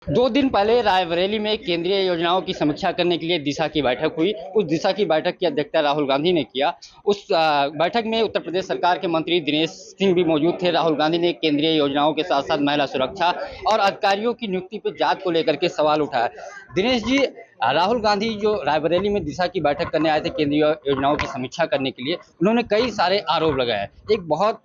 2 दिन पहले रायबरेली में केंद्रीय योजनाओं की समीक्षा करने के लिए दिशा की बैठक हुई। उस दिशा की बैठक की अध्यक्षता राहुल गांधी ने किया। उस बैठक में उत्तर प्रदेश सरकार के मंत्री दिनेश सिंह भी मौजूद थे। राहुल गांधी ने केंद्रीय योजनाओं के साथ साथ महिला सुरक्षा और अधिकारियों की नियुक्ति पर जांच को लेकर के सवाल उठाया। दिनेश जी, राहुल गांधी जो रायबरेली में दिशा की बैठक करने आए थे केंद्रीय योजनाओं की समीक्षा करने के लिए, उन्होंने कई सारे आरोप लगाए। एक बहुत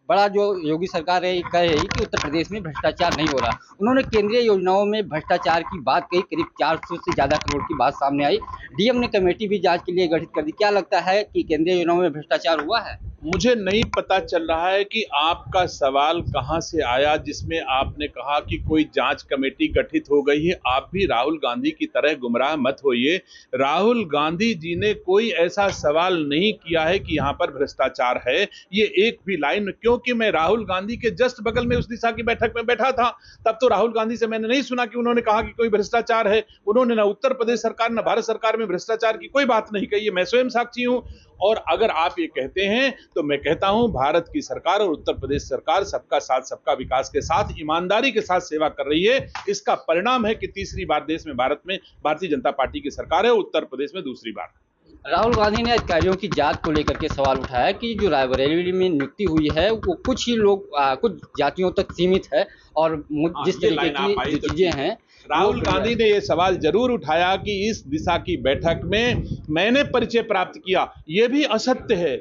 बड़ा जो योगी सरकार है कह रही कि उत्तर प्रदेश में भ्रष्टाचार नहीं हो रहा। उन्होंने केंद्रीय योजनाओं में भ्रष्टाचार की बात कही। करीब 400 से ज्यादा करोड़ की बात सामने आई। डीएम ने कमेटी भी जांच के लिए गठित कर दी। क्या लगता है कि केंद्रीय योजनाओं में भ्रष्टाचार हुआ है? मुझे नहीं पता चल रहा है कि आपका सवाल कहां से आया जिसमें आपने कहा कि कोई जांच कमेटी गठित हो गई है। आप भी राहुल गांधी की तरह गुमराह मत होइए। राहुल गांधी जी ने कोई ऐसा सवाल नहीं किया है कि यहां पर भ्रष्टाचार है। ये एक भी लाइन, क्योंकि मैं राहुल गांधी के जस्ट बगल में उस दिशा की बैठक में बैठा था, तब तो राहुल गांधी से मैंने नहीं सुना कि उन्होंने कहा कि कोई भ्रष्टाचार है। उन्होंने ना उत्तर प्रदेश सरकार ना भारत सरकार में भ्रष्टाचार की कोई बात नहीं कही है। मैं स्वयं साक्षी हूं। और अगर आप ये कहते हैं तो मैं कहता हूं, भारत की सरकार और उत्तर प्रदेश सरकार सबका साथ सबका विकास के साथ ईमानदारी के साथ सेवा कर रही है। इसका परिणाम है कि तीसरी बार देश में भारत में भारतीय जनता पार्टी की सरकार है, उत्तर प्रदेश में दूसरी बार। राहुल गांधी ने अधिकारियों की जांच को लेकर के सवाल उठाया कि जो रायबरेली में नियुक्ति हुई है वो कुछ ही लोग कुछ जातियों तक सीमित है और जिस तरीके की चीजें हैं। राहुल गांधी ने यह सवाल जरूर उठाया कि इस दिशा की बैठक में मैंने परिचय प्राप्त किया। यह भी असत्य है।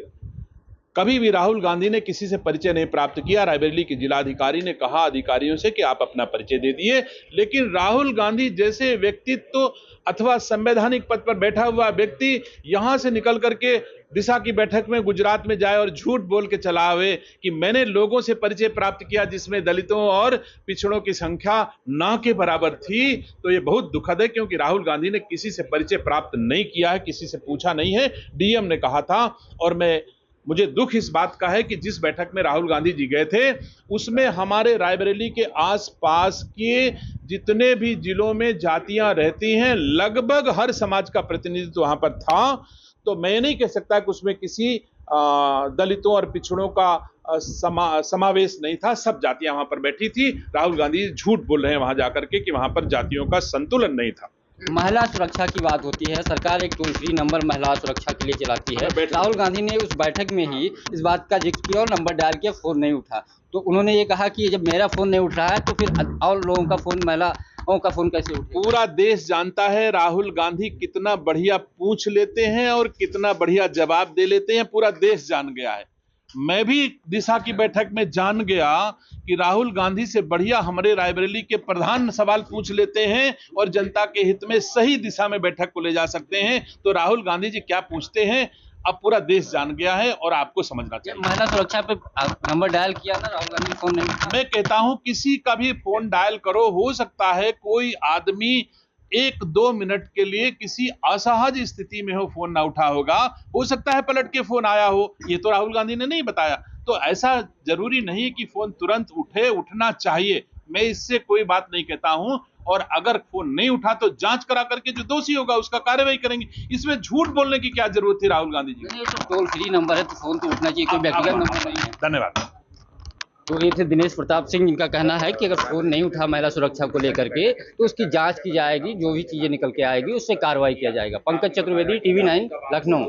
कभी भी राहुल गांधी ने किसी से परिचय नहीं प्राप्त किया। रायबरेली के जिलाधिकारी ने कहा अधिकारियों से कि आप अपना परिचय दे दिए, लेकिन राहुल गांधी जैसे व्यक्तित्व अथवा संवैधानिक पद पर बैठा हुआ व्यक्ति यहां से निकल करके दिशा की बैठक में गुजरात में जाए और झूठ बोल के चला आवे कि मैंने लोगों से परिचय प्राप्त किया जिसमें दलितों और पिछड़ों की संख्या ना के बराबर थी, तो ये बहुत दुखद है, क्योंकि राहुल गांधी ने किसी से परिचय प्राप्त नहीं किया है, किसी से पूछा नहीं है। डीएम ने कहा था। और मुझे दुख इस बात का है कि जिस बैठक में राहुल गांधी जी गए थे उसमें हमारे रायबरेली के आसपास के जितने भी जिलों में जातियां रहती हैं लगभग हर समाज का प्रतिनिधित्व वहां पर था। तो मैं नहीं कह सकता कि उसमें किसी दलितों और पिछड़ों का समावेश नहीं था। सब जातियां वहां पर बैठी थी। राहुल गांधी झूठ बोल रहे हैं वहां जाकर के कि वहां पर जातियों का संतुलन नहीं था। महिला सुरक्षा की बात होती है। सरकार एक टोल फ्री नंबर महिला सुरक्षा के लिए चलाती है। राहुल गांधी ने उस बैठक में ही इस बात का जिक्र किया और नंबर डायल किया, फोन नहीं उठा। तो उन्होंने ये कहा कि जब मेरा फोन नहीं उठ रहा है तो फिर और लोगों का फोन, महिलाओं का फोन कैसे उठे? पूरा देश जानता है राहुल गांधी कितना बढ़िया पूछ लेते हैं और कितना बढ़िया जवाब दे लेते हैं। पूरा देश जान गया है। मैं भी दिशा की बैठक में जान गया कि राहुल गांधी से बढ़िया हमारे रायबरेली के प्रधान सवाल पूछ लेते हैं और जनता के हित में सही दिशा में बैठक को ले जा सकते हैं। तो राहुल गांधी जी क्या पूछते हैं अब पूरा देश जान गया है और आपको समझना चाहिए। महिला सुरक्षा पे नंबर डायल किया ना राहुल गांधी, फोन नहीं उठा। मैं कहता हूं किसी का भी फोन डायल करो, हो सकता है कोई आदमी 1-2 मिनट के लिए किसी असहज स्थिति में हो, फोन ना उठा होगा, हो सकता है पलट के फोन आया हो। ये तो राहुल गांधी ने नहीं बताया। तो ऐसा जरूरी नहीं कि फोन तुरंत उठे, उठना चाहिए। मैं इससे कोई बात नहीं कहता हूं। और अगर फोन नहीं उठा तो जांच करा करके जो दोषी होगा उसका कार्रवाई करेंगे। इसमें झूठ बोलने की क्या जरूरत थी राहुल गांधी जी? ये तो टोल फ्री नंबर है तो फोन तो उठना चाहिए, कोई व्यक्तिगत नंबर नहीं है। धन्यवाद। तो ये थे दिनेश प्रताप सिंह, जिनका कहना है कि अगर फोन नहीं उठा महिला सुरक्षा को लेकर के तो उसकी जांच की जाएगी, जो भी चीजें निकल के आएगी उससे कार्रवाई किया जाएगा। पंकज चतुर्वेदी, TV9, लखनऊ।